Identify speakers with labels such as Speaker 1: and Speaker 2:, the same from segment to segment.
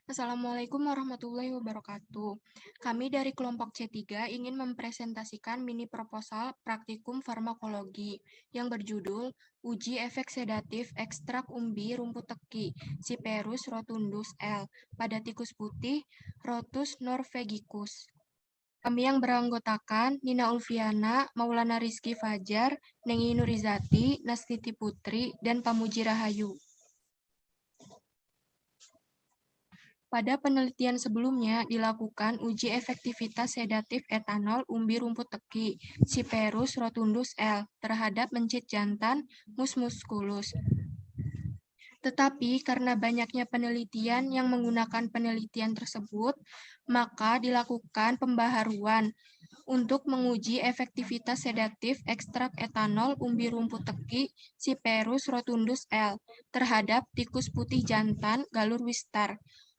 Speaker 1: Assalamualaikum warahmatullahi wabarakatuh. Kami dari kelompok C3 ingin mempresentasikan mini proposal praktikum farmakologi yang berjudul Uji Efek Sedatif Ekstrak Umbi Rumput Teki Cyperus rotundus L pada tikus putih Rhotus norvegicus. Kami yang beranggotakan Nina Ulfiana, Maulana Rizky Fajar, Nengi Nurizati, Nastiti Putri, dan Pamuji Rahayu. Pada penelitian sebelumnya dilakukan uji efektivitas sedatif etanol umbi rumput teki Cyperus rotundus L terhadap mencit jantan Mus musculus. Tetapi karena banyaknya penelitian yang menggunakan penelitian tersebut, maka dilakukan pembaharuan untuk menguji efektivitas sedatif ekstrak etanol umbi rumput teki Cyperus rotundus L terhadap tikus putih jantan galur wistar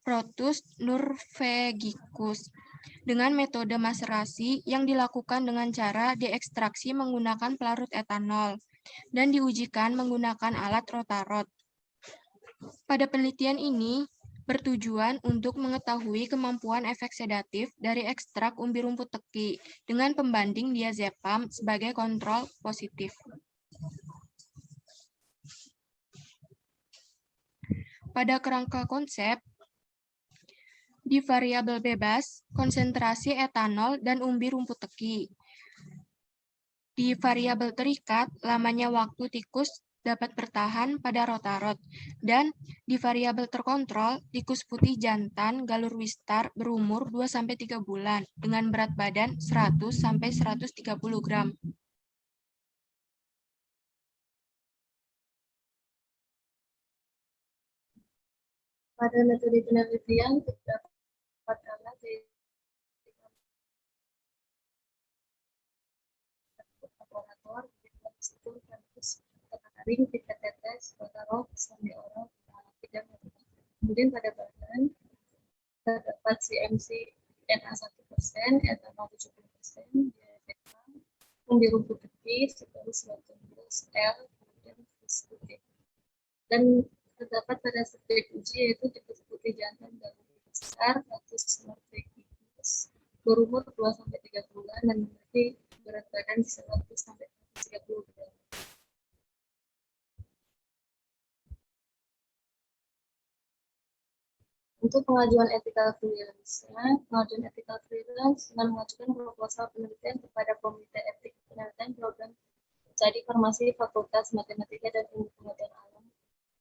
Speaker 1: Rhotus norvegicus dengan metode maserasi yang dilakukan dengan cara diekstraksi menggunakan pelarut etanol dan diujikan menggunakan alat rotarot. Pada penelitian ini, bertujuan untuk mengetahui kemampuan efek sedatif dari ekstrak umbi rumput teki dengan pembanding diazepam sebagai kontrol positif. Pada kerangka konsep, di variabel bebas, konsentrasi etanol dan umbi rumput teki. Di variabel terikat, lamanya waktu tikus dapat bertahan pada rotarot, dan di variabel terkontrol, tikus putih jantan galur wistar berumur 2-3 bulan dengan berat badan 100-130 gram.
Speaker 2: Pada metode penelitian terdapat alat laborator, struktur kampus, tekaring, tiket tetes, rotarot, sambil oral, tidak. Kemudian pada badan terdapat CMC Na1%, etanol 70%, diazepam, umbi rumput teki, Cyperus rotundus L, kemudian putih. Dan terdapat pada subjek uji yaitu tikus putih jantan dan besar Rhotus norvegicus berumur 2-3 bulan dan memiliki berat badan 100-130 gram. Untuk pengajuan ethical clearance, pengajuan ethical clearance dengan mengajukan proposal penelitian kepada Komite Etik Penelitian Program Studi Farmasi Fakultas Matematika dan Ilmu Pengetahuan Alam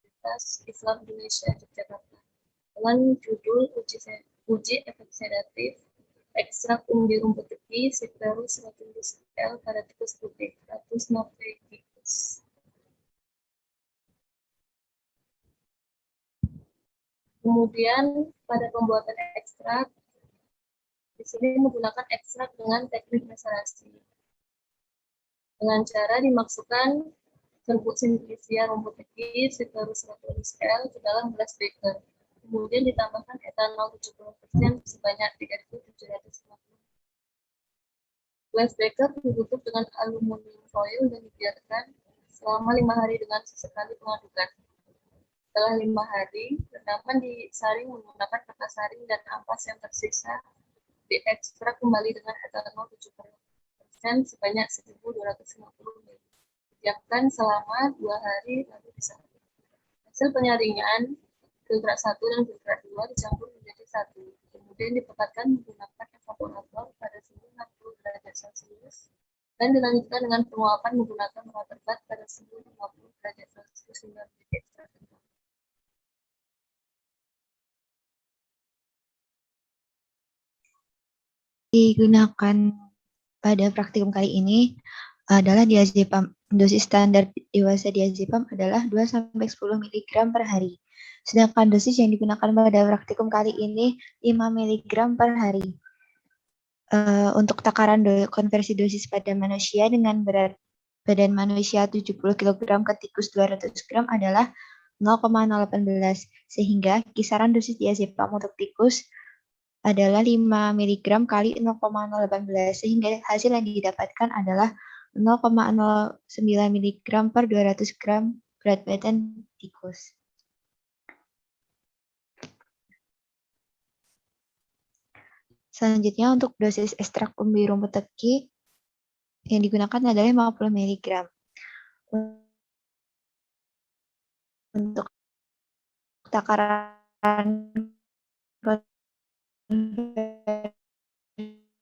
Speaker 2: Universitas Islam Indonesia Yogyakarta dengan judul uji efek sedatif ekstrak umbi rumput teki Cyperus rotundus L pada tikus putih Rhotus norvegicus. Kemudian pada pembuatan ekstrak, di sini menggunakan ekstrak dengan teknik maserasi. Dengan cara dimasukkan serbuk simplisia rumput teki Cyperus rotundus L ke dalam gelas beker. Kemudian ditambahkan etanol 70% sebanyak 3.750. Gelas beker ditutup dengan aluminium foil dan dibiarkan selama 5 hari dengan sesekali pengadukan. Setelah 5 hari, rendaman disaring menggunakan kertas saring dan ampas yang tersisa diekstrak kembali dengan etanol 70% sebanyak 1.250 ml. Didiamkan selama 2 hari lalu disaring. Hasil penyaringan filtrat 1 dan filtrat 2 dicampur menjadi satu. Kemudian dipekatkan menggunakan evaporator pada suhu 60 derajat Celcius dan dilanjutkan dengan penguapan menggunakan water bath pada suhu 50 derajat Celcius hingga menjadi ekstrak kental.
Speaker 3: Digunakan pada praktikum kali ini adalah diazepam. Dosis standar dewasa diazepam adalah 2-10 mg per hari. Sedangkan dosis yang digunakan pada praktikum kali ini 5 mg per hari. Untuk takaran konversi dosis pada manusia dengan berat badan manusia 70 kg ke tikus 200 gram adalah 0,018, sehingga kisaran dosis diazepam untuk tikus adalah 5 mg kali 0,018, sehingga hasil yang didapatkan adalah 0,09 mg per 200 gram berat badan tikus. Selanjutnya untuk dosis ekstrak umbi rumput teki yang digunakan adalah 50 mg. Untuk takaran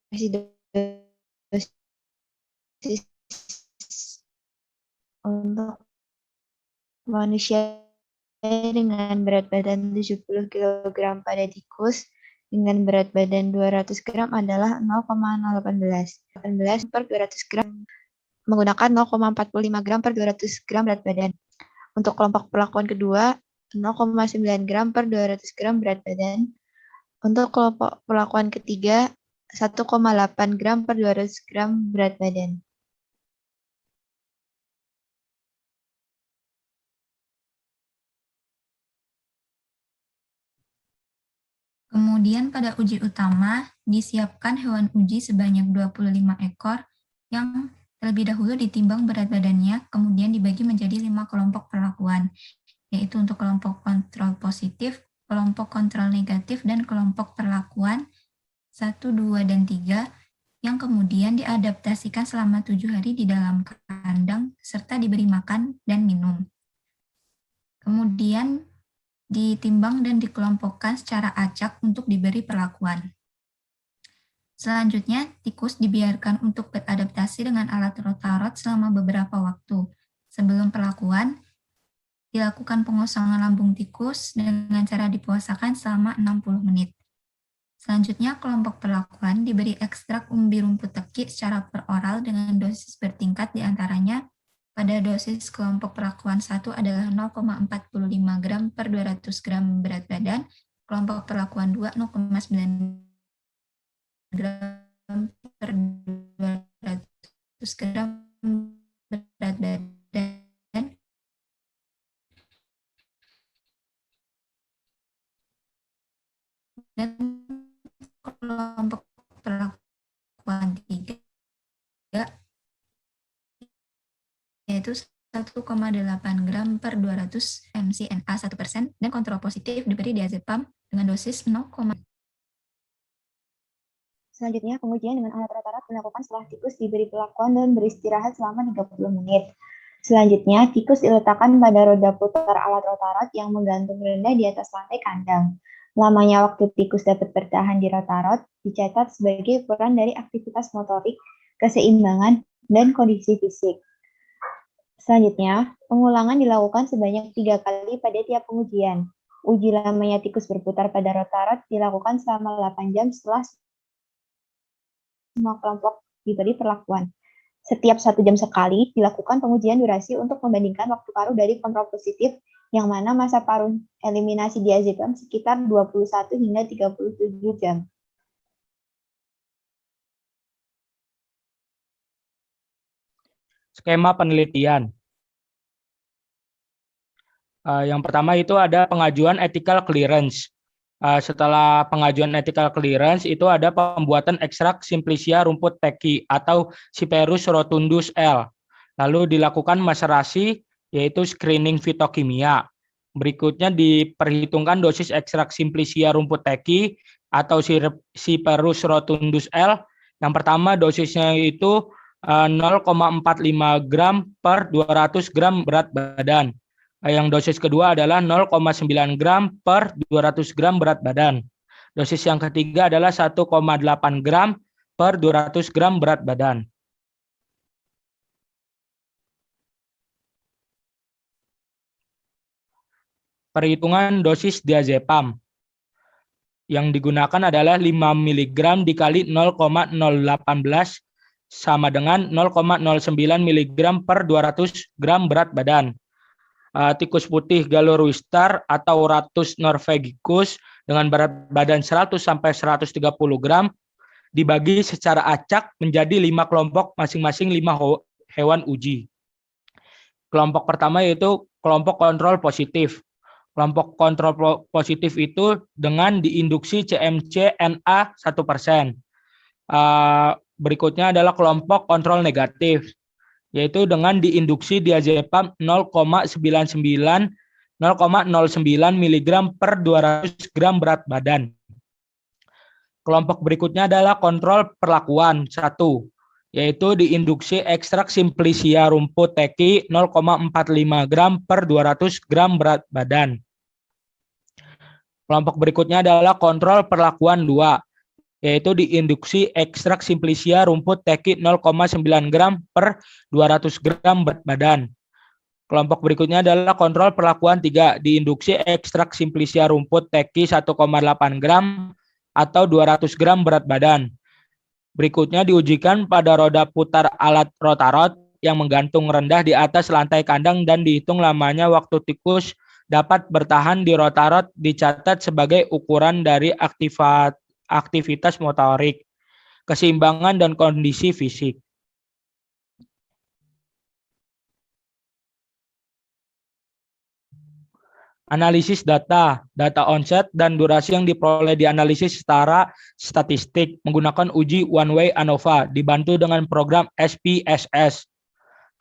Speaker 3: konversi dosis untuk manusia dengan berat badan 70 kg pada tikus dengan berat badan 200 gram adalah 0,018 per 200 gram menggunakan 0,45 gram per 200 gram berat badan. Untuk kelompok perlakuan kedua 0,9 gram per 200 gram berat badan. Untuk kelompok perlakuan ketiga 1,8 gram per 200 gram berat badan.
Speaker 4: Kemudian pada uji utama, disiapkan hewan uji sebanyak 25 ekor yang terlebih dahulu ditimbang berat badannya, kemudian dibagi menjadi 5 kelompok perlakuan, yaitu untuk kelompok kontrol positif, kelompok kontrol negatif, dan kelompok perlakuan 1, 2, dan 3, yang kemudian diadaptasikan selama 7 hari di dalam kandang, serta diberi makan dan minum. Kemudian ditimbang dan dikelompokkan secara acak untuk diberi perlakuan. Selanjutnya, tikus dibiarkan untuk beradaptasi dengan alat rotarot selama beberapa waktu. Sebelum perlakuan, dilakukan pengosongan lambung tikus dengan cara dipuasakan selama 60 menit. Selanjutnya, kelompok perlakuan diberi ekstrak umbi rumput teki secara peroral dengan dosis bertingkat diantaranya pada dosis kelompok perlakuan 1 adalah 0,45 gram per 200 gram berat badan, kelompok perlakuan 2 0,9 gram per 200 gram berat badan, dan kelompok perlakuan 3 yaitu 1,8 gram per 200 mcNA 1%, dan kontrol positif diberi diazepam dengan dosis 0,
Speaker 3: Selanjutnya, pengujian dengan alat rotarot dilakukan setelah tikus diberi perlakuan dan beristirahat selama 30 menit. Selanjutnya, tikus diletakkan pada roda putar alat rotarot yang menggantung rendah di atas lantai kandang. Lamanya waktu tikus dapat bertahan di rotarot dicatat sebagai ukuran dari aktivitas motorik, keseimbangan, dan kondisi fisik. Selanjutnya, pengulangan dilakukan sebanyak 3 kali pada tiap pengujian. Uji lamanya tikus berputar pada rotarot dilakukan selama 8 jam setelah semua kelompok diberi perlakuan. Setiap 1 jam sekali dilakukan pengujian durasi untuk membandingkan waktu paruh dari kontrol positif, yang mana masa paruh eliminasi diazepam sekitar 21 hingga 37 jam.
Speaker 5: Skema penelitian. Yang pertama itu ada pengajuan ethical clearance. Setelah pengajuan ethical clearance itu ada pembuatan ekstrak Simplicia rumput teki atau Cyperus rotundus L. Lalu dilakukan maserasi yaitu screening fitokimia. Berikutnya diperhitungkan dosis ekstrak Simplicia rumput teki atau Cyperus rotundus L. Yang pertama dosisnya itu 0,45 gram per 200 gram berat badan. Yang dosis kedua adalah 0,9 gram per 200 gram berat badan. Dosis yang ketiga adalah 1,8 gram per 200 gram berat badan. Perhitungan dosis diazepam. Yang digunakan adalah 5 mg dikali 0,018 sama dengan 0,09 mg per 200 gram berat badan. Tikus putih Galoruistar atau Ratus norvegicus dengan berat badan 100 sampai 130 gram dibagi secara acak menjadi 5 kelompok masing-masing 5 hewan uji. Kelompok pertama yaitu kelompok kontrol positif. Kelompok kontrol positif itu dengan diinduksi CMC NA 1%. Berikutnya adalah kelompok kontrol negatif, yaitu dengan diinduksi diazepam 0,09 mg per 200 gram berat badan. Kelompok berikutnya adalah kontrol perlakuan 1, yaitu diinduksi ekstrak simplicia rumput teki 0,45 gram per 200 gram berat badan. Kelompok berikutnya adalah kontrol perlakuan 2, yaitu diinduksi ekstrak simplicia rumput teki 0,9 gram per 200 gram berat badan. Kelompok berikutnya adalah kontrol perlakuan 3, diinduksi ekstrak simplicia rumput teki 1,8 gram atau 200 gram berat badan. Berikutnya diujikan pada roda putar alat rotarot yang menggantung rendah di atas lantai kandang dan dihitung lamanya waktu tikus dapat bertahan di rotarot dicatat sebagai ukuran dari aktivitas motorik, keseimbangan, dan kondisi fisik. Analisis data onset dan durasi yang diperoleh dianalisis secara statistik menggunakan uji one-way ANOVA dibantu dengan program SPSS.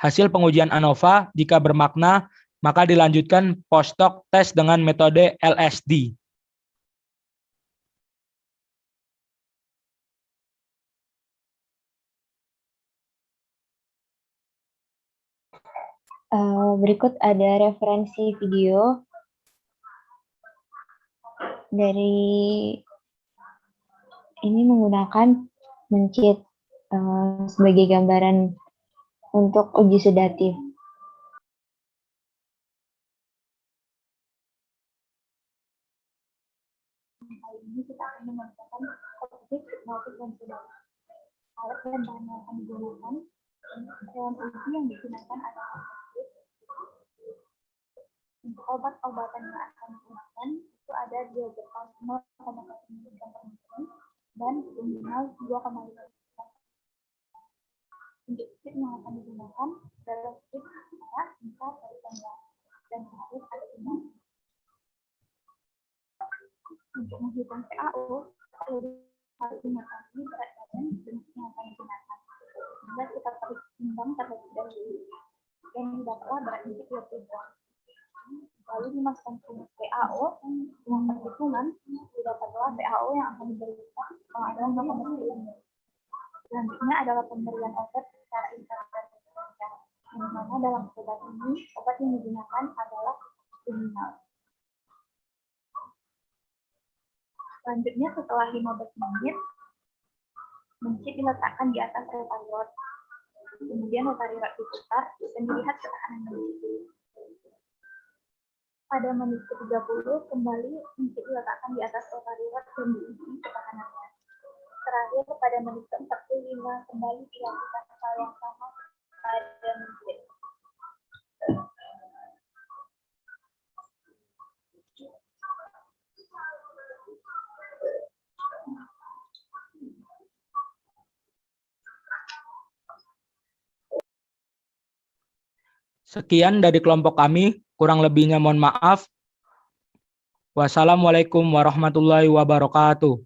Speaker 5: Hasil pengujian ANOVA jika bermakna maka dilanjutkan post-hoc tes dengan metode LSD.
Speaker 3: Berikut ada referensi video dari ini menggunakan mencit sebagai gambaran untuk uji sedatif. Kali ini kita akan menggunakan objek hipnotik dan sedatif. Alat dan bahan yang akan digunakan dalam uji yang digunakan adalah untuk obat-obatan yang akan digunakan itu ada diazepam 0,1 mg per ml dan luminal 2,5 mg. Untuk kit yang akan digunakan adalah kit merah, singkat, dari tanda dan harus ada ini. Untuk menghitung PAO, harus mengetahui berat badan dan kit yang akan digunakan. Sehingga kita pertimbang terlebih dahulu dan didapatlah berat kit 20 gram. Lalu dimasukkan ke PAO yang perhitungan didapatlah PAO yang akan diberikan adalah 0,10. Selanjutnya adalah pemberian obat secara intravenous, yang mana dalam obat ini obat yang digunakan adalah luminal. Selanjutnya setelah 15 menit mencit diletakkan di atas rotarot. Kemudian rotarot diputar dan dilihat ketahanan mencit. Pada menit ke-30 kembali mencit diletakkan di atas rotarot dan diuji ketahanannya. Terakhir pada menit ke-45 kembali dilakukan hal yang sama pada mencit.
Speaker 5: Sekian dari kelompok kami, kurang lebihnya mohon maaf. Wassalamualaikum warahmatullahi wabarakatuh.